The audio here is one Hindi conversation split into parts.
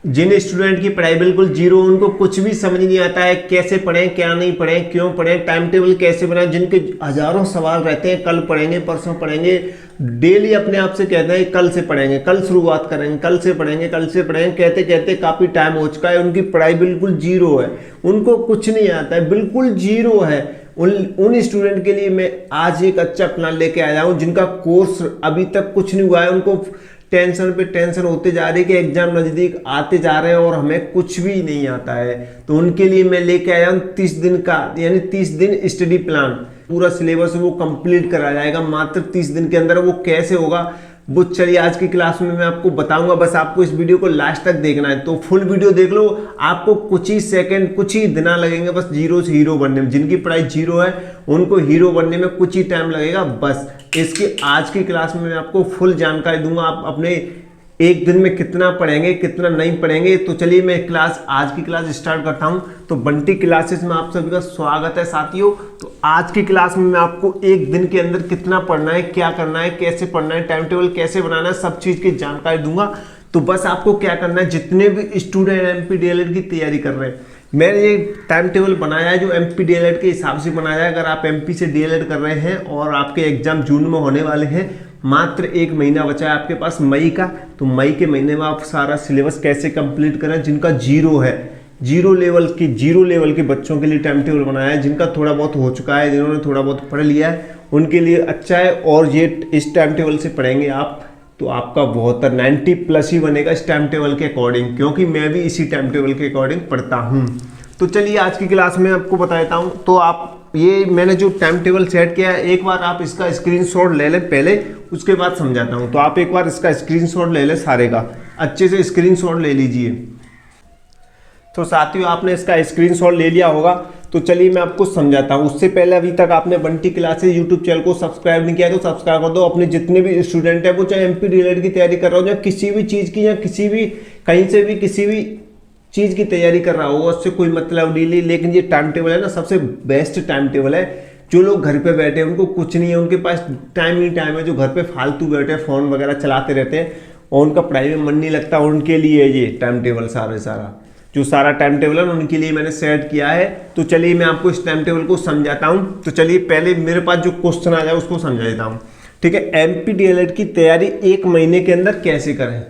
जिन स्टूडेंट की पढ़ाई बिल्कुल जीरो, उनको कुछ भी समझ नहीं आता है, कैसे पढ़ें क्या नहीं पढ़ें, क्यों पढ़ें, टाइम टेबल कैसे बनाएं, जिनके हजारों सवाल रहते हैं, कल पढ़ेंगे परसों पढ़ेंगे, डेली अपने आप से कहते हैं कल से पढ़ेंगे, कल शुरुआत करेंगे, कल से पढ़ेंगे, कल से पढ़ेंगे, कहते कहते काफ़ी टाइम हो चुका है, उनकी पढ़ाई बिल्कुल जीरो है, उनको कुछ नहीं आता है, बिल्कुल जीरो है। उन स्टूडेंट के लिए मैं आज एक अच्छा प्लान लेके आया हूँ, जिनका कोर्स अभी तक कुछ नहीं हुआ है, उनको टेंशन पे टेंशन होते जा रही है कि एग्जाम नज़दीक आते जा रहे हैं और हमें कुछ भी नहीं आता है। तो उनके लिए मैं लेके आया हूँ 30 दिन का, यानी 30 दिन स्टडी प्लान। पूरा सिलेबस वो कंप्लीट करा जाएगा मात्र 30 दिन के अंदर। वो कैसे होगा वो चलिए आज की क्लास में मैं आपको बताऊंगा। बस आपको इस वीडियो को लास्ट तक देखना है, तो फुल वीडियो देख लो। आपको कुछ ही सेकंड, कुछ ही दिन लगेंगे बस जीरो से हीरो बनने में। जिनकी पढ़ाई जीरो है उनको हीरो बनने में कुछ ही टाइम लगेगा बस। इसकी आज की क्लास में मैं आपको फुल जानकारी दूंगा। आप अपने एक दिन में कितना पढ़ेंगे कितना नहीं पढ़ेंगे। तो चलिए मैं आज की क्लास स्टार्ट करता हूं। तो बंटी क्लासेस में आप सभी का स्वागत है साथियों। तो आज की क्लास में मैं आपको एक दिन के अंदर कितना पढ़ना है, क्या करना है, कैसे पढ़ना है, टाइम टेबल कैसे बनाना है, सब चीज़ की जानकारी दूंगा। तो बस आपको क्या करना है, जितने भी स्टूडेंट एमपी डीएलएड की तैयारी कर रहे हैं, मैंने ये टाइम टेबल बनाया है जो एमपी डीएलएड के हिसाब से बनाया है। अगर आप एमपी से डीएलएड कर रहे हैं और आपके एग्जाम जून में होने वाले हैं, मात्र एक महीना बचा है आपके पास मई का, तो मई के महीने में आप सारा सिलेबस कैसे कंप्लीट करें। जिनका जीरो है, जीरो लेवल के बच्चों के लिए टाइम टेबल बनाया है। जिनका थोड़ा बहुत हो चुका है, जिन्होंने थोड़ा बहुत पढ़ लिया है, उनके लिए अच्छा है। और ये इस टाइम टेबल से पढ़ेंगे आप तो आपका बहुत 90 प्लस ही बनेगा इस टाइम टेबल के अकॉर्डिंग, क्योंकि मैं भी इसी टाइम टेबल के अकॉर्डिंग पढ़ता हूँ। तो चलिए आज की क्लास में आपको बता देता हूँ। तो आप ये मैंने जो टाइम टेबल सेट किया है, एक बार आप इसका स्क्रीनशॉट ले लें पहले, उसके बाद समझाता हूँ। तो आप एक बार इसका स्क्रीनशॉट ले लें, सारे का अच्छे से स्क्रीनशॉट ले लीजिए। तो साथियों आपने इसका स्क्रीनशॉट ले लिया होगा। तो चलिए मैं आपको समझाता हूँ। उससे पहले अभी तक आपने बंटी क्लासेस यूट्यूब चैनल को सब्सक्राइब नहीं किया तो सब्सक्राइब कर दो। अपने जितने भी स्टूडेंट है, वो चाहे एमपी डीएलएड की तैयारी कर रहा हो, या किसी भी चीज़ की, या किसी भी कहीं से भी किसी भी चीज़ की तैयारी कर रहा होगा, उससे कोई मतलब नहीं। लेकिन ये टाइम टेबल है ना, सबसे बेस्ट टाइम टेबल है। जो लोग घर पे बैठे हैं, उनको कुछ नहीं है, उनके पास टाइम ही टाइम है, जो घर पे फालतू बैठे हैं, फ़ोन वगैरह चलाते रहते हैं और उनका पढ़ाई में मन नहीं लगता, उनके लिए ये टाइम टेबल सारा जो सारा टाइम टेबल है उनके लिए मैंने सेट किया है। तो चलिए मैं आपको इस टाइम टेबल को समझाता हूँ। तो चलिए पहले मेरे पास जो क्वेश्चन आ जाए उसको समझा देता हूँ, ठीक है। एमपी डीएलएड की तैयारी एक महीने के अंदर कैसे करें।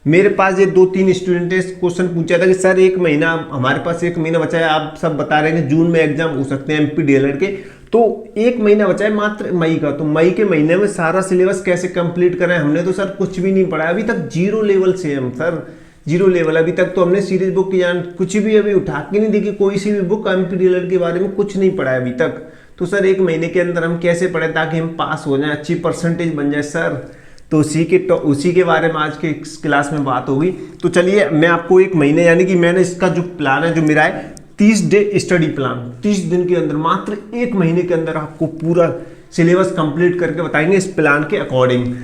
मेरे पास ये 2-3 स्टूडेंट ने क्वेश्चन पूछा था कि सर एक महीना, हमारे पास एक महीना बचा है, आप सब बता रहे हैं जून में एग्जाम हो सकते हैं एमपी डीएलएड के, तो एक महीना बचा है मात्र मई का। तो मई के महीने में सारा सिलेबस कैसे कंप्लीट करें। हमने तो सर कुछ भी नहीं पढ़ा, अभी तक जीरो लेवल से हम सर, जीरो लेवल। अभी तक तो हमने सीरीज बुक की जान कुछ भी अभी उठा के नहीं देखी, कोई सी भी बुक एमपी डीएलएड के बारे में कुछ नहीं पढ़ा है अभी तक। तो सर एक महीने के अंदर हम कैसे पढ़ें ताकि हम पास हो जाएं, अच्छी परसेंटेज बन जाए सर। तो उसी के बारे में आज के क्लास में बात होगी। तो चलिए मैं आपको एक महीने, यानी कि मैंने इसका जो प्लान है जो मेरा है 30 डे स्टडी प्लान, 30 दिन के अंदर, मात्र एक महीने के अंदर आपको पूरा सिलेबस कंप्लीट करके बताएंगे इस प्लान के अकॉर्डिंग।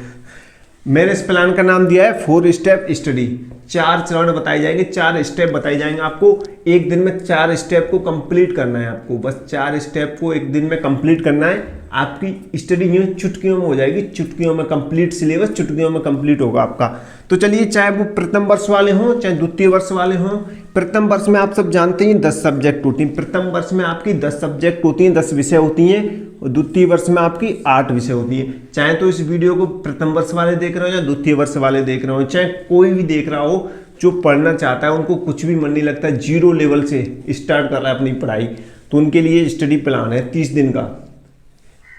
मैंने इस प्लान का नाम दिया है 4 स्टेप स्टडी। 4 चरण बताए जाएंगे, 4 स्टेप बताए जाएंगे आपको। एक दिन में 4 स्टेप को कंप्लीट करना है आपको, बस 4 स्टेप को एक दिन में कंप्लीट करना है। आपकी स्टडी यूँ चुटकियों में हो जाएगी, चुटकियों में कंप्लीट सिलेबस चुटकियों में कंप्लीट होगा आपका। तो चलिए, चाहे वो प्रथम वर्ष वाले हों चाहे द्वितीय वर्ष वाले हों, प्रथम वर्ष में आप सब जानते हैं 10 सब्जेक्ट होती हैं। प्रथम वर्ष में आपकी 10 सब्जेक्ट होती हैं, 10 विषय होती हैं, और द्वितीय वर्ष में आपकी 8 विषय होती हैं। चाहे तो इस वीडियो को प्रथम वर्ष वाले देख रहे हो या द्वितीय वर्ष वाले देख रहे हो, चाहे कोई भी देख रहा हो जो पढ़ना चाहता है, उनको कुछ भी मन नहीं लगता, जीरो लेवल से स्टार्ट कर रहा है अपनी पढ़ाई, तो उनके लिए स्टडी प्लान है 30 दिन का।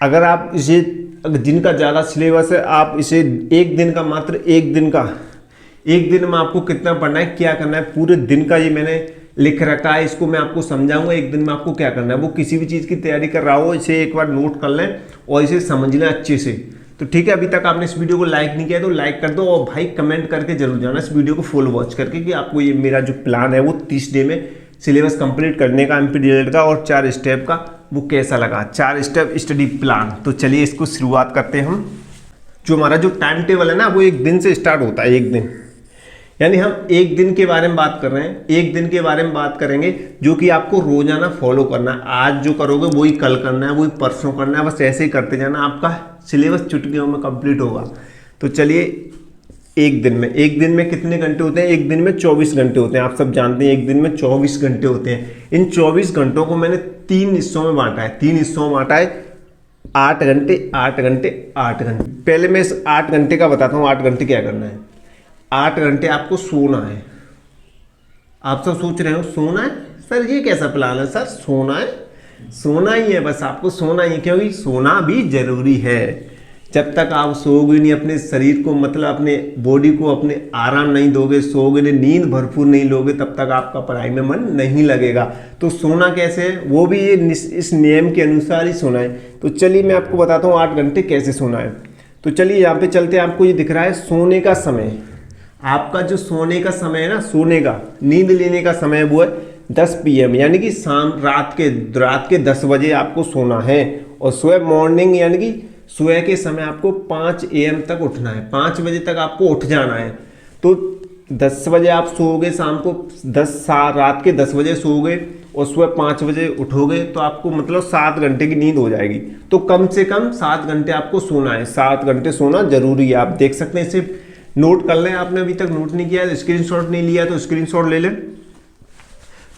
अगर आप इसे, जिनका ज़्यादा सिलेबस है, आप इसे एक दिन का, मात्र एक दिन का, एक दिन में आपको कितना पढ़ना है, क्या करना है, पूरे दिन का ये मैंने लिख रखा है। इसको मैं आपको समझाऊंगा एक दिन में आपको क्या करना है। वो किसी भी चीज़ की तैयारी कर रहा हो, इसे एक बार नोट कर लें और इसे समझ लें अच्छे से। तो ठीक है, अभी तक आपने इस वीडियो को लाइक नहीं किया तो लाइक कर दो, और भाई कमेंट करके जरूर जाना इस वीडियो को फुल वॉच करके कि आपको ये मेरा जो प्लान है वो 30 डे में सिलेबस कंप्लीट करने का एमपी डीएलएड का और 4 स्टेप का, वो कैसा लगा। 4 स्टेप स्टडी प्लान। तो चलिए इसको शुरुआत करते हैं हम। जो हमारा जो टाइम टेबल है ना, वो एक दिन से स्टार्ट होता है, एक दिन, यानी हम एक दिन के बारे में बात कर रहे हैं। एक दिन के बारे में बात करेंगे जो कि आपको रोजाना फॉलो करना है। आज जो करोगे वही कल करना है, वही परसों करना है, बस ऐसे ही करते जाना, आपका सिलेबस चुटकियों में कंप्लीट होगा। तो चलिए एक दिन में कितने घंटे होते हैं? एक दिन में 24 घंटे होते हैं। आप सब जानते हैं एक दिन में 24 घंटे होते हैं। इन 24 घंटों को मैंने 3 हिस्सों में बांटा है। 3 हिस्सों में बांटा है, 8 घंटे 8 घंटे 8 घंटे। पहले मैं इस 8 घंटे का बताता हूँ। 8 घंटे क्या करना है? 8 घंटे आपको सोना है। आप सब सोच रहे हो सोना है सर, ये कैसा प्लान है सर? सोना है, सोना ही है, बस आपको सोना ही है, क्योंकि सोना भी जरूरी है। जब तक आप सोओगे नहीं, अपने शरीर को मतलब अपने बॉडी को अपने आराम नहीं दोगे, सोओगे नहीं, नींद भरपूर नहीं लोगे, तब तक आपका पढ़ाई में मन नहीं लगेगा। तो सोना कैसे है? वो भी ये इस नियम के अनुसार ही सोना है। तो चलिए मैं आपको बताता हूँ 8 घंटे कैसे सोना है। तो चलिए यहाँ पे चलते हैं। आपको ये दिख रहा है सोने का समय। आपका जो सोने का समय है ना, सोने का, नींद लेने का समय वो है 10 PM, यानी कि रात के 10 बजे आपको सोना है। और सुबह मॉर्निंग यानी कि सुबह के समय आपको 5 AM तक उठना है। 5 बजे तक आपको उठ जाना है। तो 10 बजे आप सोओगे, शाम को रात के 10 बजे सोओगे और सुबह 5 बजे उठोगे, तो आपको मतलब 7 घंटे की नींद हो जाएगी। तो कम से कम 7 घंटे आपको सोना है। 7 घंटे सोना जरूरी है। आप देख सकते हैं, इसे नोट कर लें। आपने अभी तक नोट नहीं किया, स्क्रीनशॉट नहीं लिया तो स्क्रीनशॉट ले लें।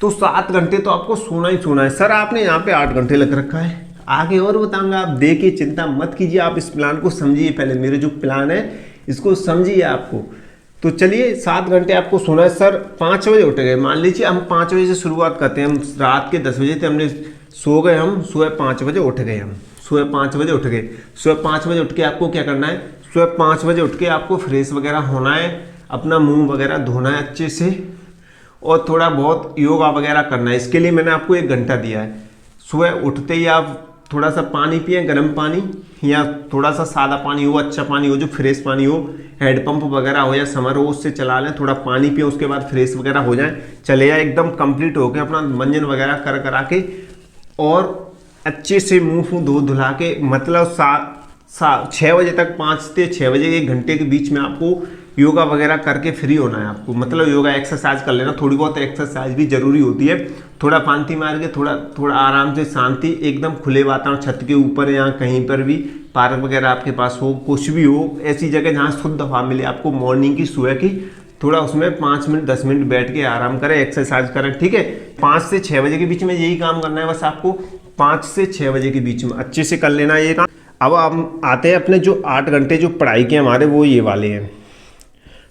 तो 7 घंटे तो आपको सोना ही सोना है। सर आपने यहाँ पे 8 घंटे लग रखा है, आगे और बताऊंगा। आप देखिए, चिंता मत कीजिए, आप इस प्लान को समझिए। पहले मेरे जो प्लान है इसको समझिए आपको। तो चलिए 7 घंटे आपको सोना है। सर 5 बजे उठ गए, मान लीजिए हम 5 बजे से शुरुआत करते हैं। हम रात के 10 बजे थे, हमने सो गए, हम सुबह 5 बजे उठ गए। हम सुबह 5 बजे उठ गए। सुबह 5 बजे उठ के आपको क्या करना है? सुबह 5 बजे उठ के आपको फ्रेश वगैरह होना है, अपना मुंह वगैरह धोना है अच्छे से, और थोड़ा बहुत योगा वगैरह करना है। इसके लिए मैंने आपको 1 घंटा दिया है। सुबह उठते ही आप थोड़ा सा पानी पिए, गर्म पानी, या थोड़ा सा सादा पानी हो, अच्छा पानी हो, जो फ्रेश पानी हो, हैंडपंप वगैरह हो या समर हो, उससे चला लें। थोड़ा पानी पिए, उसके बाद फ्रेश वगैरह हो जाए, चले जाए एकदम कंप्लीट होके अपना मंजन वगैरह करा के, और अच्छे से मुंह धो धुला के, मतलब 6 बजे तक, 5 से 6 बजे 1 घंटे के बीच में आपको योगा वगैरह करके फ्री होना है आपको। मतलब योगा एक्सरसाइज कर लेना, थोड़ी बहुत एक्सरसाइज भी जरूरी होती है। थोड़ा पांति मार के, थोड़ा आराम से, शांति, एकदम खुले वातावरण, छत के ऊपर या कहीं पर भी, पार्क वगैरह आपके पास हो, कुछ भी हो, ऐसी जगह जहाँ शुद्ध हवा मिले आपको, मॉर्निंग की, सुबह की, थोड़ा उसमें 5 मिनट 10 मिनट बैठ के आराम करें, एक्सरसाइज करें। ठीक है, 5 से 6 बजे के बीच में यही काम करना है बस आपको। 5 से 6 बजे के बीच में अच्छे से कर लेना ये काम। अब हम आते हैं अपने जो 8 घंटे जो पढ़ाई के हमारे, वो ये वाले हैं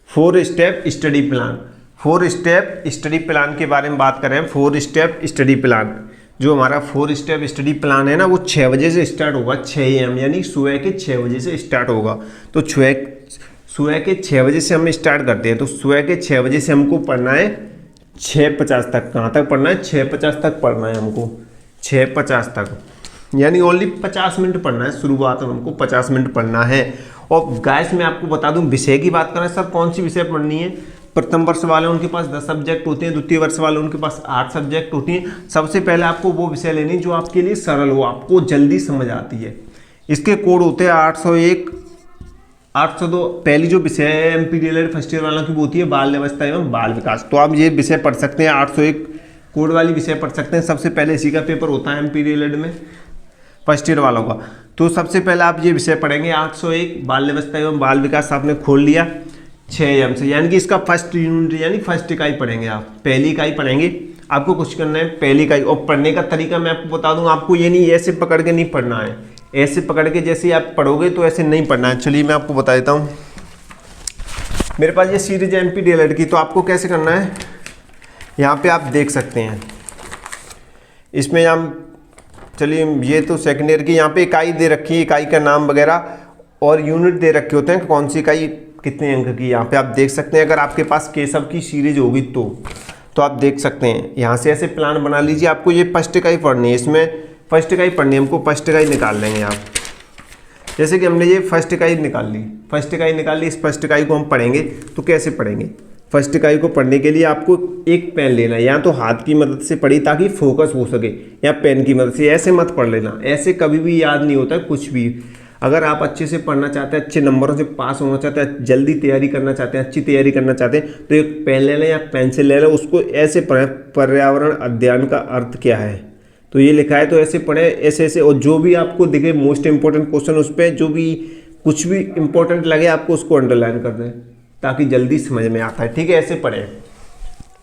4 step study plan. 4 step study plan के बारे में बात करें। 4 स्टेप स्टडी प्लान, जो हमारा 4 स्टेप स्टडी प्लान है ना, वो 6 बजे से स्टार्ट होगा, 6 AM, यानी सुबह के 6 बजे से स्टार्ट होगा। तो सुबह के 6 बजे से हम स्टार्ट करते हैं। तो सुबह के 6 बजे से हमको पढ़ना है 6:50 तक। कहाँ तक पढ़ना है? 6:50 तक पढ़ना है हमको, 6:50 तक, यानी ओनली 50 मिनट पढ़ना है। शुरुआत में हमको 50 मिनट पढ़ना है। और गाइस मैं आपको बता दूं, विषय की बात करें, सर कौन सी विषय पढ़नी है? प्रथम वर्ष वाले उनके पास 10 सब्जेक्ट होते हैं, द्वितीय वर्ष वाले उनके पास 8 सब्जेक्ट होती हैं। सबसे पहले आपको वो विषय लेनी जो आपके लिए सरल हो, आपको जल्दी समझ आती है। इसके कोड होते हैं 801, 802। पहली जो विषय है MPDLED फर्स्ट ईयर वालों की वो होती है बाल अवस्था एवं बाल विकास। तो आप ये विषय पढ़ सकते हैं, 801 कोड वाली विषय पढ़ सकते हैं। सबसे पहले इसी का पेपर होता है MPDLED में फर्स्ट ईयर वालों का। तो सबसे पहले आप ये विषय पढ़ेंगे 801 बाल अवस्था एवं बाल विकास। आपने खोल लिया 6 AM से, यानी कि इसका फर्स्ट यूनिट यानी फर्स्ट इकाई पढ़ेंगे आप, पहली इकाई पढ़ेंगे। आपको कुछ करना है पहली इकाई। और पढ़ने का तरीका मैं आपको बता दूं, आपको ये नहीं ऐसे पकड़ के नहीं पढ़ना है, ऐसे पकड़ के जैसे आप पढ़ोगे तो ऐसे नहीं पढ़ना है। चलिए मैं आपको बता देता हूँ। मेरे पास ये सीरीज है MPDLED की। तो आपको कैसे करना है, यहाँ पे आप देख सकते हैं, इसमें हम, चलिए ये तो सेकेंड ईयर की, यहाँ पे इकाई दे रखी है, इकाई का नाम वगैरह, और यूनिट दे रखे होते हैं, कौन सी इकाई कितने अंक की, यहाँ पे आप देख सकते हैं। अगर आपके पास केशव की सीरीज होगी तो आप देख सकते हैं। यहाँ से ऐसे प्लान बना लीजिए। आपको ये फर्स्ट इकाई पढ़नी है, इसमें फर्स्ट इकाई पढ़नी है हमको, फर्स्ट इकाई निकाल लेंगे आप। जैसे कि हमने ये फर्स्ट इकाई निकाल ली, फर्स्ट इकाई निकाल ली, इस फर्स्ट इकाई को हम पढ़ेंगे। तो कैसे पढ़ेंगे? फर्स्ट इकाई को पढ़ने के लिए आपको एक पेन लेना है, या तो हाथ की मदद से पढ़ी ताकि फोकस हो सके, या पेन की मदद से। ऐसे मत पढ़ लेना, ऐसे कभी भी याद नहीं होता कुछ भी। अगर आप अच्छे से पढ़ना चाहते हैं, अच्छे नंबरों से पास होना चाहते हैं, जल्दी तैयारी करना चाहते हैं, अच्छी तैयारी करना चाहते हैं, तो एक पेन ले लें या पेंसिल ले लें, उसको ऐसे पढ़ें, पर्यावरण अध्ययन का अर्थ क्या है, तो ये लिखा है तो ऐसे पढ़ें, ऐसे ऐसे। और जो भी आपको दिखे मोस्ट इंपॉर्टेंट क्वेश्चन, उस पर जो भी कुछ भी इंपॉर्टेंट लगे आपको उसको अंडरलाइन कर दें। ताकि जल्दी समझ में आता है। ठीक है, ऐसे पढ़ें।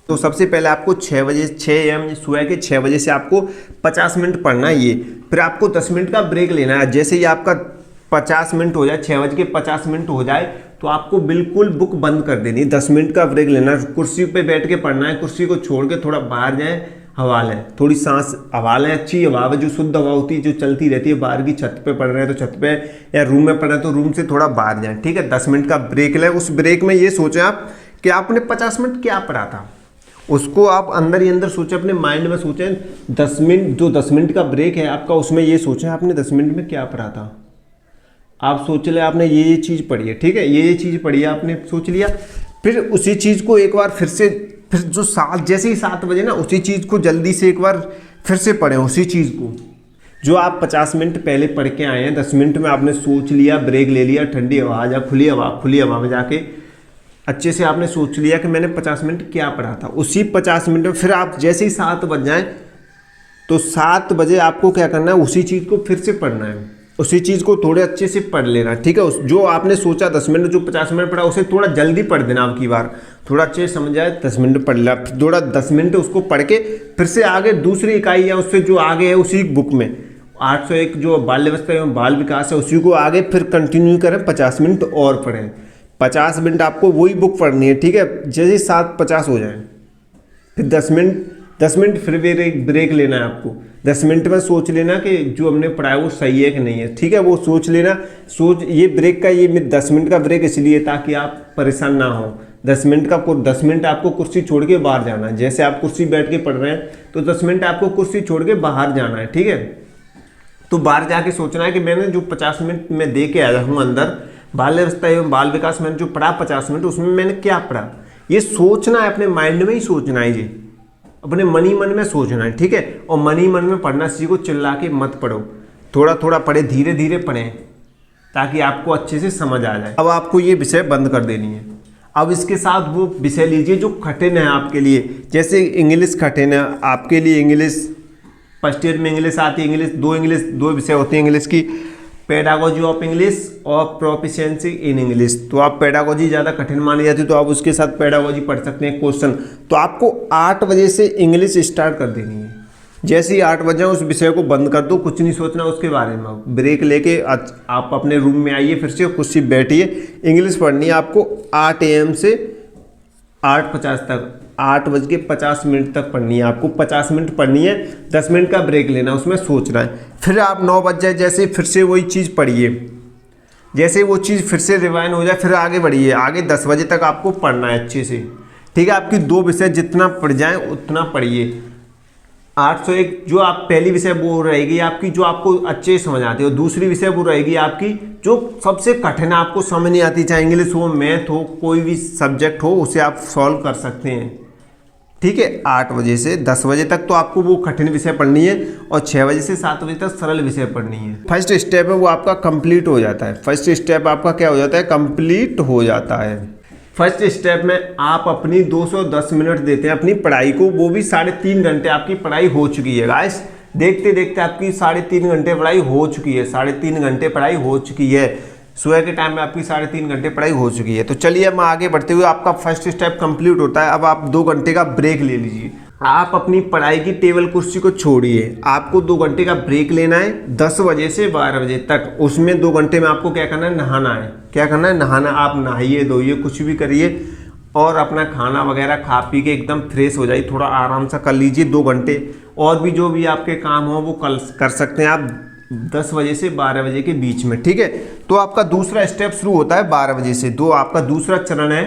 तो सबसे पहले आपको 6 बजे 6 AM सुबह के 6 बजे से आपको 50 मिनट पढ़ना है ये। फिर आपको 10 मिनट का ब्रेक लेना है। जैसे ही आपका 50 मिनट हो जाए, 6:50 हो जाए, तो आपको बिल्कुल बुक बंद कर देनी। 10 मिनट का ब्रेक लेना है। कुर्सी पे बैठ के पढ़ना है। कुर्सी को छोड़ के थोड़ा बाहर जाएं, हवा लें, थोड़ी सांस, हवा लें, अच्छी हवा, जो शुद्ध हवा होती है, जो चलती रहती है। बाहर की छत पे पढ़ रहे हैं तो छत पे, या रूम में पढ़ रहे हैं तो रूम से थोड़ा बाहर जाएं। ठीक है, 10 मिनट का ब्रेक लें। उस ब्रेक में ये सोचें आप कि आपने 50 मिनट क्या पढ़ा था, उसको आप अंदर ही अंदर सोचें, अपने माइंड में सोचें। 10 मिनट, जो 10 मिनट का ब्रेक है आपका, उसमें ये सोचें आपने 10 मिनट में क्या पढ़ा था। आप सोच ले आपने ये चीज़ पढ़ी है। ठीक है, ये चीज़ पढ़ी है, आपने सोच लिया। फिर उसी चीज़ को एक बार फिर से, फिर जो जैसे ही 7 बजे ना, उसी चीज़ को जल्दी से एक बार फिर से पढ़ें। उसी चीज़ को जो आप 50 मिनट पहले पढ़ के आए हैं, 10 मिनट में आपने सोच लिया, ब्रेक ले लिया, ठंडी हवा या खुली हवा में जाके अच्छे से आपने सोच लिया कि मैंने 50 मिनट क्या पढ़ा था। उसी 50 मिनट में फिर आप जैसे ही 7 बज जाएँ, तो 7 बजे आपको क्या करना है, उसी चीज़ को फिर से पढ़ना है। उसी चीज़ को थोड़े अच्छे से पढ़ लेना। ठीक है, जो आपने सोचा 10 मिनट, जो 50 मिनट पढ़ा, उसे थोड़ा जल्दी पढ़ देना। अब की बार थोड़ा अच्छे से समझ आए, 10 मिनट पढ़ लिया, थोड़ा 10 मिनट उसको पढ़ के फिर से आगे दूसरी इकाई या उससे जो आगे है उसी बुक में 801 जो बाल्यावस्था एवं बाल विकास है, उसी को आगे फिर कंटिन्यू करें, 50 मिनट और पढ़ें। 50 मिनट आपको वही बुक पढ़नी है। ठीक है, जैसे 7:50 हो जाए, फिर 10 मिनट फिर ब्रेक लेना है आपको। 10 मिनट में सोच लेना कि जो हमने पढ़ा है वो सही है कि नहीं है। ठीक है, वो सोच लेना। ये ब्रेक का, ये 10 मिनट का ब्रेक इसलिए ताकि आप परेशान ना हो। 10 मिनट आपको कुर्सी छोड़ के बाहर जाना है। जैसे आप कुर्सी बैठ के पढ़ रहे हैं, तो 10 मिनट आपको कुर्सी छोड़ के बाहर जाना है। ठीक है, तो बाहर जाके सोचना है कि मैंने जो 50 मिनट में दे के आया हूँ अंदर, बाल्यावस्था एवं बाल विकास मैंने जो पढ़ा 50 मिनट, उसमें मैंने क्या पढ़ा। ये सोचना है, अपने माइंड में ही सोचना है, ये अपने मन ही मन में सोचना है। ठीक है, और मन ही मन में पढ़ना सीखो, चिल्ला के मत पढ़ो, थोड़ा थोड़ा पढ़े, धीरे धीरे पढ़ें, ताकि आपको अच्छे से समझ आ जाए। अब आपको ये विषय बंद कर देनी है। अब इसके साथ वो विषय लीजिए जो कठिन है आपके लिए। जैसे इंग्लिश कठिन है आपके लिए, इंग्लिश फर्स्ट ईयर में इंग्लिश आती है। इंग्लिश दो विषय होते हैं इंग्लिश की, पेडागोजी ऑफ इंग्लिश और प्रोफिशिएंसी इन इंग्लिश। तो आप पेडागोजी ज़्यादा कठिन मानी जाती है, तो आप उसके साथ पेडागोजी पढ़ सकते हैं। क्वेश्चन तो आपको 8 बजे से इंग्लिश स्टार्ट कर देनी है। जैसे ही 8 बजे उस विषय को बंद कर दो, कुछ नहीं सोचना उसके बारे में। ब्रेक लेके आप अपने रूम में आइए, फिर से कुर्सी बैठिए, इंग्लिश पढ़नी है आपको 8 AM से 8:50 तक, 8:50 तक पढ़नी है आपको। 50 मिनट पढ़नी है, 10 मिनट का ब्रेक लेना, उसमें सोचना है। फिर आप 9 बज जाए, जैसे फिर से वही चीज़ पढ़िए, जैसे वो चीज़ फिर से रिवाइंड हो जाए, फिर आगे बढ़िए। आगे 10 बजे तक आपको पढ़ना है अच्छे से। ठीक है, आपकी 2 विषय जितना पढ़ जाए उतना पढ़िए। 801 जो आप पहली विषय वो रहेगी आपकी, जो आपको अच्छे से समझ आती है, और दूसरी विषय वो रहेगी आपकी जो सबसे कठिन आपको समझ नहीं आती, चाहे इंग्लिश हो, मैथ हो, कोई भी सब्जेक्ट हो, उसे आप सॉल्व कर सकते हैं। ठीक है, 8 बजे से 10 बजे तक तो आपको वो कठिन विषय पढ़नी है, और 6 बजे से 7 बजे तक सरल विषय पढ़नी है। फर्स्ट स्टेप है वो आपका कंप्लीट हो जाता है। फर्स्ट स्टेप आपका क्या हो जाता है, कंप्लीट हो जाता है। फर्स्ट स्टेप में आप अपनी 210 मिनट देते हैं अपनी पढ़ाई को, वो भी 3.5 घंटे आपकी पढ़ाई हो चुकी है गाइस। देखते देखते आपकी 3.5 घंटे पढ़ाई हो चुकी है। 3.5 घंटे पढ़ाई हो चुकी है। सुबह के टाइम में आपकी 3.5 घंटे पढ़ाई हो चुकी है। तो चलिए हम आगे बढ़ते हुए, आपका फर्स्ट स्टेप कंप्लीट होता है। अब आप 2 घंटे का ब्रेक ले लीजिए। आप अपनी पढ़ाई की टेबल कुर्सी को छोड़िए, आपको 2 घंटे का ब्रेक लेना है 10 बजे से 12 बजे तक। उसमें 2 घंटे में आपको क्या करना है, नहाना है। क्या करना है, नहाना। आप नहाइए धोइए, कुछ भी करिए, और अपना खाना वगैरह खा पी के एकदम फ्रेश हो जाइए, थोड़ा आराम सा कर लीजिए 2 घंटे। और भी जो भी आपके काम हो वो कल कर सकते हैं आप 10 बजे से 12 बजे के बीच में। ठीक है, तो आपका दूसरा स्टेप शुरू होता है 12 बजे से। आपका दूसरा चरण है,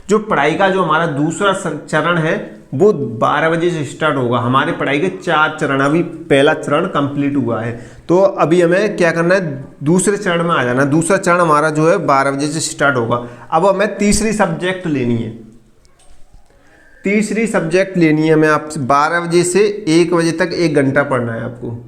जो पढ़ाई का जो हमारा दूसरा चरण है वो 12 बजे से स्टार्ट होगा। हमारे पढ़ाई के 4 चरण, अभी पहला चरण कंप्लीट हुआ है, तो अभी हमें क्या करना है, दूसरे चरण में आ जाना। दूसरा चरण हमारा जो है 12 बजे से स्टार्ट होगा। अब हमें तीसरी सब्जेक्ट लेनी है। तीसरी सब्जेक्ट लेनी है हमें आपसे 12 बजे से 1 बजे तक 1 घंटा पढ़ना है आपको।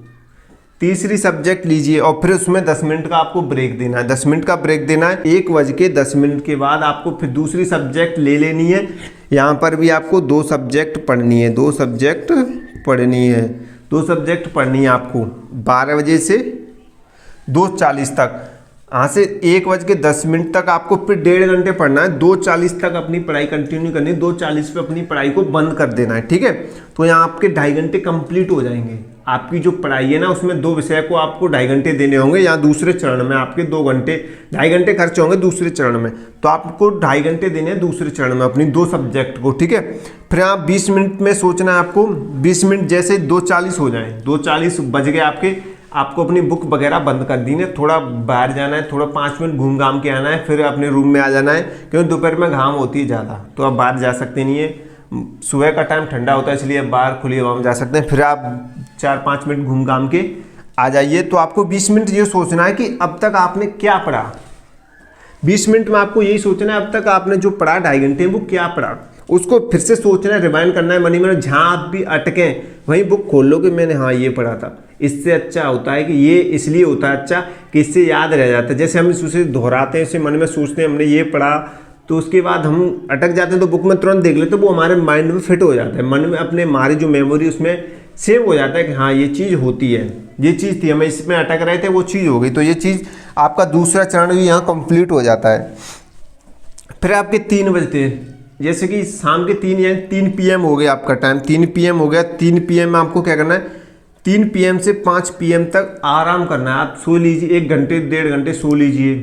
तीसरी सब्जेक्ट लीजिए, और फिर उसमें 10 मिनट का आपको ब्रेक देना है। 10 मिनट का ब्रेक देना है। 1:10 के बाद आपको फिर दूसरी सब्जेक्ट ले लेनी है। यहाँ पर भी आपको 2 सब्जेक्ट पढ़नी है। 2 सब्जेक्ट पढ़नी है। 2 सब्जेक्ट पढ़नी है आपको 12 बजे से 2:40 तक। यहाँ से 1:10 तक आपको फिर 1.5 घंटे पढ़ना है, 2:40 तक अपनी पढ़ाई कंटिन्यू करनी है, 2:40 पे अपनी पढ़ाई को बंद कर देना है, ठीक है। तो यहाँ आपके 2.5 घंटे कंप्लीट हो जाएंगे। आपकी जो पढ़ाई है ना उसमें 2 विषय को आपको 2.5 घंटे देने होंगे, या दूसरे चरण में आपके 2.5 घंटे खर्च होंगे दूसरे चरण में, तो आपको 2.5 घंटे देने हैं दूसरे चरण में अपनी 2 सब्जेक्ट को, ठीक है। फिर आप 20 मिनट में सोचना है आपको, 20 मिनट जैसे 2:40 हो जाए, 2:40 बज गए आपको अपनी बुक वगैरह बंद कर दी है, थोड़ा बाहर जाना है, थोड़ा 5 मिनट घूम घाम के आना है, फिर अपने रूम में आ जाना है, क्योंकि दोपहर में घाम होती है ज़्यादा, तो आप बाहर जा सकते नहीं है। सुबह का टाइम ठंडा होता है, इसलिए बाहर खुली हवा में जा सकते हैं। फिर आप 4-5 मिनट घूम घाम के आ जाइए। तो आपको 20 मिनट ये सोचना है कि अब तक आपने क्या पढ़ा। 20 मिनट में आपको यही सोचना है अब तक आपने जो पढ़ा 2.5 घंटे वो क्या पढ़ा, उसको फिर से सोचना है, रिवाइंड करना है मनी में। जहाँ आप भी अटके वहीं बुक खोल लो कि मैंने हाँ ये पढ़ा था। इससे अच्छा होता है कि ये इसलिए होता है अच्छा कि इससे याद रह जाता है। जैसे हम उसे दोहराते हैं, इसे मन में सोचते हैं हमने ये पढ़ा, तो उसके बाद हम अटक जाते हैं तो बुक में तुरंत देख लेते, तो वो हमारे माइंड में फिट हो जाता है, मन में अपने हमारी जो मेमोरी उसमें सेव हो जाता है कि हाँ ये चीज़ होती है, ये चीज़ थी, हमें इसमें अटक रहे थे, वो चीज़ हो गई। तो ये चीज़ आपका दूसरा चरण भी यहाँ कंप्लीट हो जाता है। फिर आपके 3 बजते हैं, जैसे कि शाम के 3 या 3 PM हो गया आपका टाइम, 3 PM हो गया। 3 PM में आपको क्या करना है, 3 PM से 5 PM तक आराम करना है। आप सो लीजिए, 1 घंटे 1.5 घंटे सो लीजिए।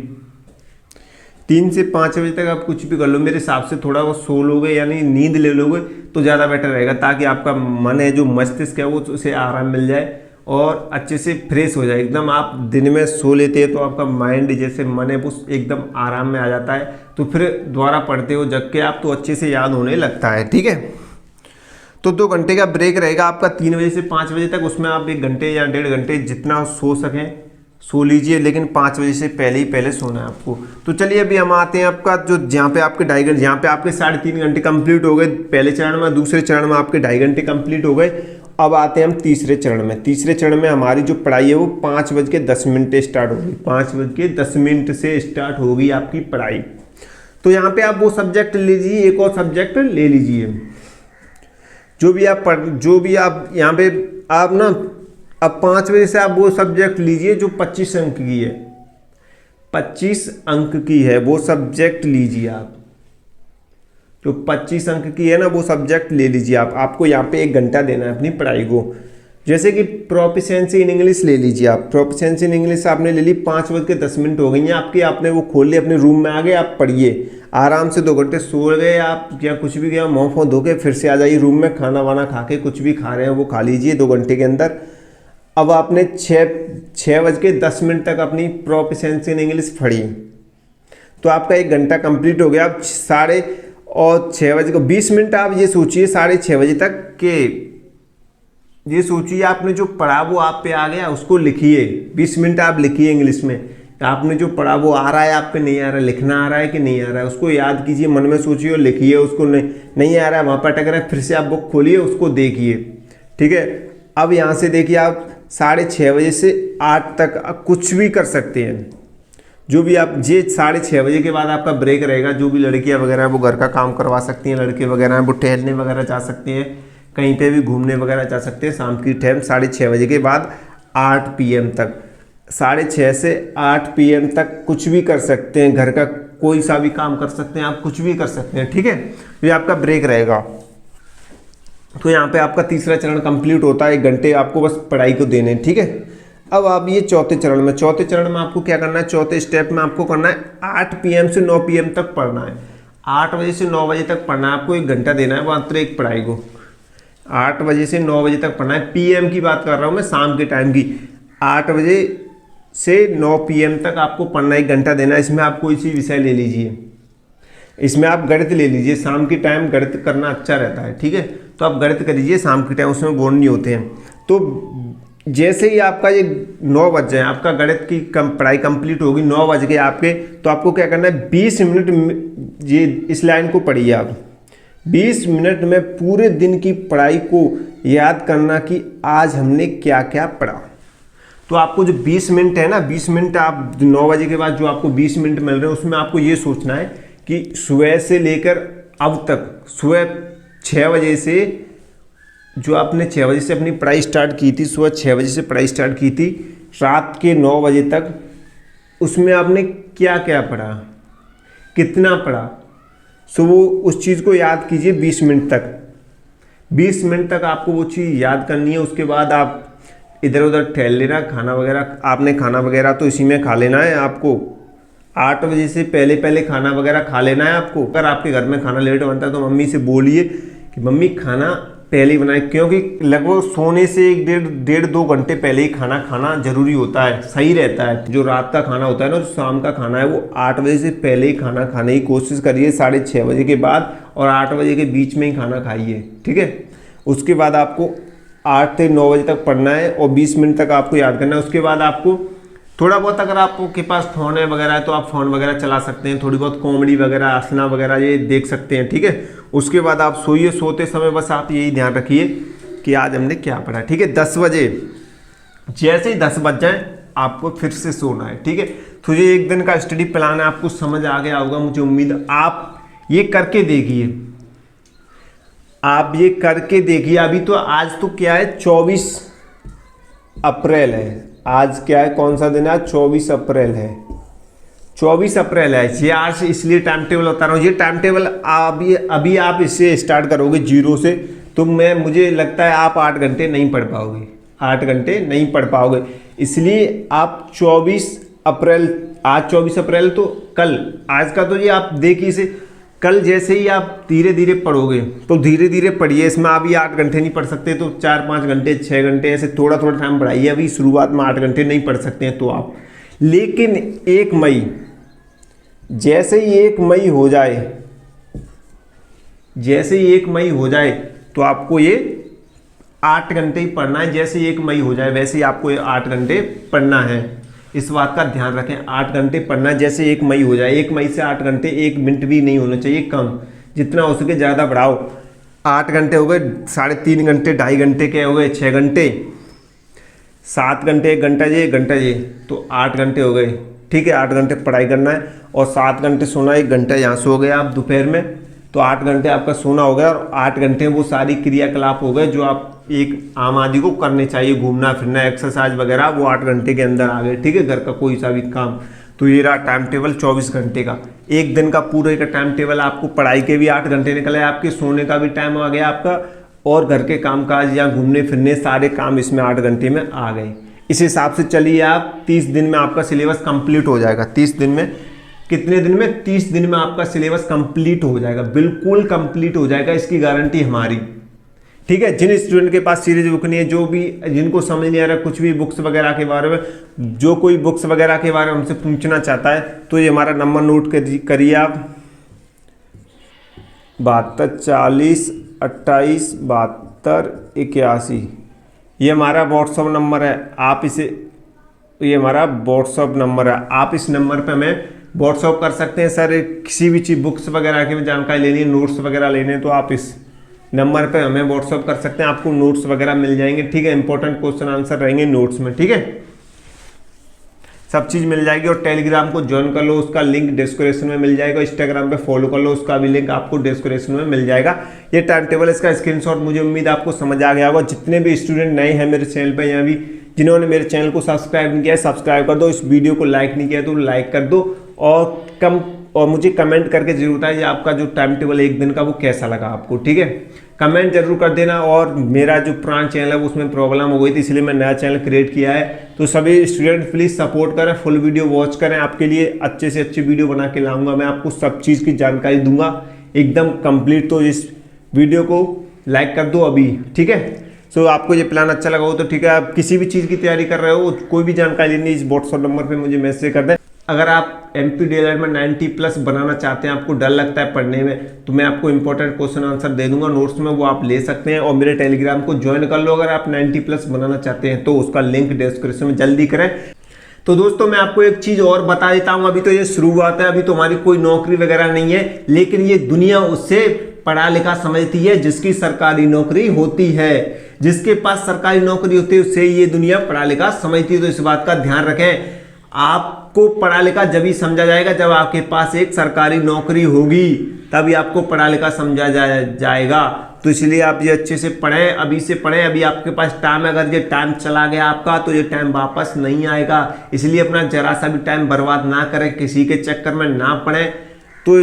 3 से 5 बजे तक आप कुछ भी कर लो, मेरे हिसाब से थोड़ा वो सो लोगे यानी नींद ले लोगे तो ज़्यादा बेटर रहेगा, ताकि आपका मन है जो मस्तिष्क है वो उसे आराम मिल जाए और अच्छे से फ्रेश हो जाए एकदम। आप दिन में सो लेते हैं तो आपका माइंड जैसे मन है वो एकदम आराम में आ जाता है, तो फिर दोबारा पढ़ते हो जग के आप तो अच्छे से याद होने लगता है, ठीक है। तो 2 घंटे का ब्रेक रहेगा आपका 3 बजे से 5 बजे तक, उसमें आप 1 घंटे या 1.5 घंटे जितना सो सकें सो लीजिए, लेकिन 5 बजे से पहले सोना है आपको। तो चलिए अभी हम आते हैं आपका जो जहाँ पे आपके 2.5 घंटे, जहाँ पे आपके 3.5 घंटे कंप्लीट हो गए पहले चरण में, दूसरे चरण में आपके 2.5 घंटे कंप्लीट हो गए। अब आते हैं हम तीसरे चरण में। तीसरे चरण में हमारी जो पढ़ाई है वो 5:10 स्टार्ट होगी, 5:10 से स्टार्ट होगी आपकी पढ़ाई। तो यहाँ पे आप वो सब्जेक्ट लीजिए, एक और सब्जेक्ट ले लीजिए, जो भी आप यहाँ पे आप ना, अब 5 बजे से आप वो सब्जेक्ट लीजिए जो 25 अंक की है, 25 अंक की है वो सब्जेक्ट लीजिए आप, जो 25 अंक की है ना वो सब्जेक्ट ले लीजिए आप। आपको यहाँ पे 1 घंटा देना है अपनी पढ़ाई को। जैसे कि प्रोफिशिएंसी इन इंग्लिश ले लीजिए आप, प्रोफिशिएंसी इन इंग्लिश आपने ले ली, 5:10 हो गई हैं आपकी, आपने वो खोल लिया, अपने रूम में आ गए, आप पढ़िए आराम से। 2 घंटे सो गए आप या कुछ भी गया, मुँह फुँह धो के फिर से आ जाइए रूम में, खाना वाना खा के कुछ भी खा रहे हैं वो खा लीजिए 2 घंटे के अंदर। अब आपने 6:10 तक अपनी प्रोफिशिएंसी इन इंग्लिश पढ़ी, तो आपका 1 घंटा कंप्लीट हो गया। अब 6:30 बजे को 20 मिनट आप ये सोचिए 6:30 बजे तक के, ये सोचिए आपने जो पढ़ा वो आप पे आ गया, उसको लिखिए। 20 मिनट आप लिखिए इंग्लिश में, आपने जो पढ़ा वो आ रहा है आप पे, नहीं आ रहा है, लिखना आ रहा है कि नहीं आ रहा है, उसको याद कीजिए, मन में सोचिए और लिखिए। उसको नहीं आ रहा है, वहाँ पर अटक रहा है, फिर से आप बुक खोलिए, उसको देखिए, ठीक है। अब यहाँ से देखिए आप 6:30 बजे से 8 तक आप कुछ भी कर सकते हैं, जो भी आप, ये 6:30 बजे के बाद आपका ब्रेक रहेगा। जो भी लड़कियाँ वगैरह वो घर का काम करवा सकती हैं, लड़के वगैरह हैं वो टहलने वगैरह जा सकते हैं, कहीं पे भी घूमने वगैरह जा सकते हैं। शाम की टाइम 6:30 बजे के बाद 8 PM तक, 6:30 से 8 PM तक कुछ भी कर सकते हैं, घर का कोई सा भी काम कर सकते हैं आप, कुछ भी कर सकते हैं, ठीक है। ये आपका ब्रेक रहेगा। तो यहाँ पे आपका तीसरा चरण कंप्लीट होता है, 1 घंटे आपको बस पढ़ाई को देने, ठीक है। अब आप ये चौथे चरण में आपको क्या करना है, चौथे स्टेप में आपको करना है 8 PM से 9 PM तक पढ़ना है। 8 बजे से 9 बजे तक पढ़ना है आपको, 1 घंटा देना है मात्र एक पढ़ाई को। 8 बजे से 9 बजे तक पढ़ना है, PM की बात कर रहा हूँ मैं, शाम के टाइम की। 8 बजे से 9 PM तक आपको पढ़ना, 1 घंटा देना है। इसमें आप कोई सी विषय ले लीजिए, इसमें आप गणित ले लीजिए, शाम के टाइम गणित करना अच्छा रहता है, ठीक है। तो आप गणित कर लीजिए शाम के टाइम, उसमें बोर्ड नहीं होते हैं। तो जैसे ही आपका ये 9 बज जाए, आपका गणित की पढ़ाई कंप्लीट होगी, 9 बज गए आपके, तो आपको क्या करना है, 20 मिनट ये इस लाइन को पढ़िए आप। 20 मिनट में पूरे दिन की पढ़ाई को याद करना कि आज हमने क्या क्या पढ़ा। तो आपको जो 20 मिनट है ना, 20 मिनट आप 9 बजे के बाद जो आपको 20 मिनट मिल रहे हैं, उसमें आपको ये सोचना है कि सुबह से लेकर अब तक, सुबह 6 बजे से जो आपने 6 बजे से अपनी पढ़ाई स्टार्ट की थी, सुबह 6 बजे से पढ़ाई स्टार्ट की थी, रात के 9 बजे तक उसमें आपने क्या क्या पढ़ा, कितना पढ़ा, सो वो उस चीज़ को याद कीजिए 20 मिनट तक। 20 मिनट तक आपको वो चीज़ याद करनी है। उसके बाद आप इधर उधर टहल लेना, खाना वगैरह, आपने खाना वगैरह तो इसी में खा लेना है। आपको 8 बजे से पहले पहले खाना वगैरह खा लेना है आपको। अगर आपके घर में खाना लेट बनता है तो मम्मी से बोलिए कि मम्मी खाना पहले ही बनाए, क्योंकि लगभग सोने से 1-1.5-2 घंटे पहले ही खाना खाना जरूरी होता है, सही रहता है। जो रात का खाना होता है ना, जो शाम का खाना है, वो 8 बजे से पहले ही खाना खाने की कोशिश करिए, 6:30 बजे के बाद, और 8 बजे के बीच में ही खाना खाइए, ठीक है। उसके बाद आपको 8 से 9 बजे तक पढ़ना है और 20 मिनट तक आपको याद करना है। उसके बाद आपको थोड़ा बहुत, अगर आपके पास फ़ोन है वगैरह है तो आप फ़ोन वगैरह चला सकते हैं, थोड़ी बहुत कॉमेडी वगैरह, आसना वगैरह ये देख सकते हैं, ठीक है। उसके बाद आप सोइए। सोते समय बस आप यही ध्यान रखिए कि आज हमने क्या पढ़ा, ठीक है। 10 बजे, जैसे ही 10 बज जाए आपको फिर से सोना है, ठीक है। तो ये एक दिन का स्टडी प्लान है, आपको समझ आ गया होगा, मुझे उम्मीद है। आप ये करके देखिए, आप ये करके देखिए। अभी तो आज तो क्या है, 24 अप्रैल है। आज क्या है, कौन सा दिन है, 24 अप्रैल है। 24 अप्रैल है ये आज, इसलिए टाइम टेबल बता रहा हूँ। ये टाइम टेबल अभी आप इससे स्टार्ट करोगे 0 से, तो मुझे लगता है आप 8 घंटे नहीं पढ़ पाओगे, 8 घंटे नहीं पढ़ पाओगे। इसलिए आप 24 अप्रैल, आज 24 अप्रैल तो कल, आज का तो ये आप देखिए इसे, कल जैसे ही आप धीरे धीरे पढ़ोगे तो धीरे धीरे पढ़िए। इसमें अभी 8 घंटे नहीं पढ़ सकते तो 4-5 घंटे, 6 घंटे, ऐसे थोड़ा थोड़ा टाइम पढ़ाइए। अभी शुरुआत में 8 घंटे नहीं पढ़ सकते हैं तो आप, लेकिन 1 मई, जैसे ही 1 मई हो जाए, जैसे ही 1 मई हो जाए तो आपको ये 8 घंटे ही पढ़ना है। जैसे 1 मई हो जाए वैसे ही आपको ये 8 घंटे पढ़ना है। इस बात का ध्यान रखें, 8 घंटे पढ़ना है जैसे 1 मई हो जाए। 1 मई से 8 घंटे 1 मिनट भी नहीं होना चाहिए कम, जितना हो सके ज़्यादा बढ़ाओ। 8 घंटे हो गए, 3.5 घंटे, 2.5 घंटे के हो गए, 6 घंटे, 7 घंटे, 1 घंटा ये, 1 घंटा ये, तो 8 घंटे हो गए, ठीक है। 8 घंटे पढ़ाई करना है और 7 घंटे सोना, 1 घंटा यहाँ सो गए आप दोपहर में, तो 8 घंटे आपका सोना हो गया। और 8 घंटे वो सारी क्रियाकलाप हो गए जो आप एक आम आदमी को करने चाहिए, घूमना फिरना, एक्सरसाइज वगैरह, वो 8 घंटे के अंदर आ गए, ठीक है। घर का कोई सा भी काम। तो ये रहा टाइम टेबल 24 घंटे का। एक दिन का पूरे का टाइम टेबल, आपको पढ़ाई के भी 8 घंटे निकले, आपके सोने का भी टाइम आ गया आपका, और घर के कामकाज या घूमने फिरने सारे काम इसमें 8 घंटे में आ गए। इस हिसाब से चलिए आप, 30 दिन में आपका सिलेबस कंप्लीट हो जाएगा। 30 दिन में, कितने दिन में, 30 दिन में आपका सिलेबस कंप्लीट हो जाएगा, बिल्कुल कंप्लीट हो जाएगा, इसकी गारंटी हमारी, ठीक है। जिन स्टूडेंट के पास सीरीज बुक नहीं है, जो भी जिनको समझ नहीं आ रहा कुछ भी बुक्स वगैरह के बारे में, जो कोई बुक्स वगैरह के बारे में हमसे पूछना चाहता है तो ये हमारा नंबर नोट करिए आप, 72 40 28 72 81। ये हमारा व्हाट्सअप नंबर है, आप इसे, ये हमारा व्हाट्सअप नंबर है, आप इस नंबर पे हमें व्हाट्सअप कर सकते हैं। सर किसी भी चीज़ बुक्स वगैरह की जानकारी लेनी है, नोट्स वगैरह लेने, तो आप इस नंबर पे हमें व्हाट्सअप कर सकते हैं, आपको नोट्स वगैरह मिल जाएंगे, ठीक है। इंपॉर्टेंट क्वेश्चन आंसर रहेंगे नोट्स में, ठीक है, सब चीज़ मिल जाएगी। और टेलीग्राम को ज्वाइन कर लो, उसका लिंक डिस्क्रिप्शन में मिल जाएगा। इंस्टाग्राम पे फॉलो कर लो, उसका भी लिंक आपको डिस्क्रिप्शन में मिल जाएगा। ये टाइम टेबल, इसका स्क्रीनशॉट, मुझे उम्मीद आपको समझ आ गया होगा। जितने भी स्टूडेंट नए हैं मेरे चैनल पर, यहाँ भी जिन्होंने मेरे चैनल को सब्सक्राइब नहीं किया है, सब्सक्राइब कर दो। इस वीडियो को लाइक नहीं किया तो लाइक कर दो, और मुझे कमेंट करके जरूर बताइए आपका जो टाइम टेबल एक दिन का वो कैसा लगा आपको, ठीक है। कमेंट जरूर कर देना। और मेरा जो पुराना चैनल है उसमें प्रॉब्लम हो गई थी, इसलिए मैं नया चैनल क्रिएट किया है। तो सभी स्टूडेंट प्लीज़ सपोर्ट करें, फुल वीडियो वॉच करें, आपके लिए अच्छे से अच्छी वीडियो बना के लाऊंगा। मैं आपको सब चीज़ की जानकारी दूंगा एकदम कंप्लीट। तो इस वीडियो को लाइक कर दो अभी, ठीक है। सो आपको ये प्लान अच्छा लगा हो तो ठीक है। आप किसी भी चीज़ की तैयारी कर रहे हो, कोई भी जानकारी लेनी, इस व्हाट्सएप नंबर पे मुझे मैसेज कर दें। अगर आप MP DLED में 90+ बनाना चाहते हैं, आपको डर लगता है पढ़ने में, तो मैं आपको इंपॉर्टेंट क्वेश्चन आंसर दे दूंगा नोट्स में, वो आप ले सकते हैं। और मेरे टेलीग्राम को ज्वाइन कर लो अगर आप 90+ बनाना चाहते हैं, तो उसका लिंक डिस्क्रिप्शन में, जल्दी करें। तो दोस्तों मैं आपको एक चीज़ और बता देता हूँ, अभी तो ये शुरुआत है, अभी तो हमारी कोई नौकरी वगैरह नहीं है, लेकिन ये दुनिया उससे पढ़ा लिखा समझती है जिसकी सरकारी नौकरी होती है। जिसके पास सरकारी नौकरी होती है उससे ये दुनिया पढ़ा लिखा समझती है। तो इस बात का ध्यान रखें। आप आपको पढ़ा लिखा जब ही समझा जाएगा जब आपके पास एक सरकारी नौकरी होगी, तभी आपको पढ़ा लिखा समझा जाएगा। तो इसलिए आप ये अच्छे से पढ़ें, अभी से पढ़ें, अभी आपके पास टाइम है। अगर ये टाइम चला गया आपका तो ये टाइम वापस नहीं आएगा, इसलिए अपना जरा सा भी टाइम बर्बाद ना करें, किसी के चक्कर में ना पड़ें। तो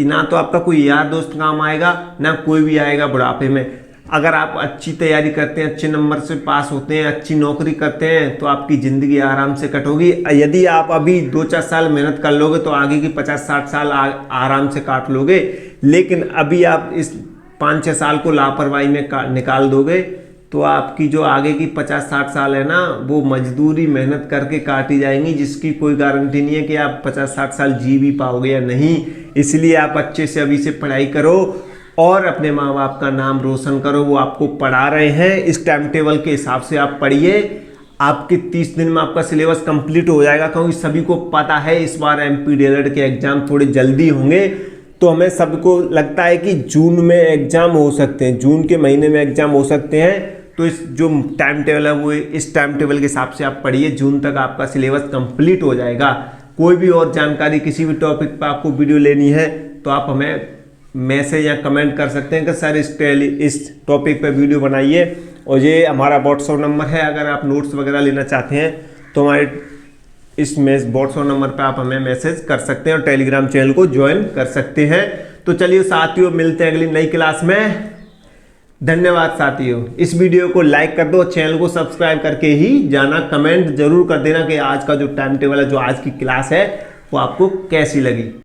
ना तो आपका कोई यार दोस्त काम आएगा, ना कोई भी आएगा बुढ़ापे में। अगर आप अच्छी तैयारी करते हैं, अच्छे नंबर से पास होते हैं, अच्छी नौकरी करते हैं, तो आपकी ज़िंदगी आराम से कटोगी। यदि आप अभी 2-4 साल मेहनत कर लोगे तो आगे की 50-60 साल आराम से काट लोगे। लेकिन अभी आप इस 5-6 साल को लापरवाही में निकाल दोगे तो आपकी जो आगे की 50-60 साल है ना, वो मजदूरी मेहनत करके काटी जाएंगी, जिसकी कोई गारंटी नहीं है कि आप 50-60 साल जी भी पाओगे या नहीं। इसलिए आप अच्छे से अभी से पढ़ाई करो और अपने माँ बाप का नाम रोशन करो। वो आपको पढ़ा रहे हैं, इस टाइम टेबल के हिसाब से आप पढ़िए। आपके 30 दिन में आपका सिलेबस कंप्लीट हो जाएगा, क्योंकि सभी को पता है इस बार MP DLED के एग्जाम थोड़े जल्दी होंगे। तो हमें सबको लगता है कि जून में एग्जाम हो सकते हैं, जून के महीने में एग्जाम हो सकते हैं। तो इस जो टाइम टेबल है वो इस टाइम टेबल के हिसाब से आप पढ़िए, जून तक आपका सिलेबस कंप्लीट हो जाएगा। कोई भी और जानकारी, किसी भी टॉपिक पर आपको वीडियो लेनी है तो आप हमें मैसेज या कमेंट कर सकते हैं कि सर इस टॉपिक पे वीडियो बनाइए। और ये हमारा व्हाट्सएप नंबर है, अगर आप नोट्स वगैरह लेना चाहते हैं तो हमारे इस व्हाट्सएप नंबर पे आप हमें मैसेज कर सकते हैं और टेलीग्राम चैनल को ज्वाइन कर सकते हैं। तो चलिए साथियों, मिलते हैं अगली नई क्लास में। धन्यवाद साथियों। इस वीडियो को लाइक कर दो, चैनल को सब्सक्राइब करके ही जाना। कमेंट जरूर कर देना कि आज का जो टाइम टेबल है, जो आज की क्लास है, वो आपको कैसी लगी।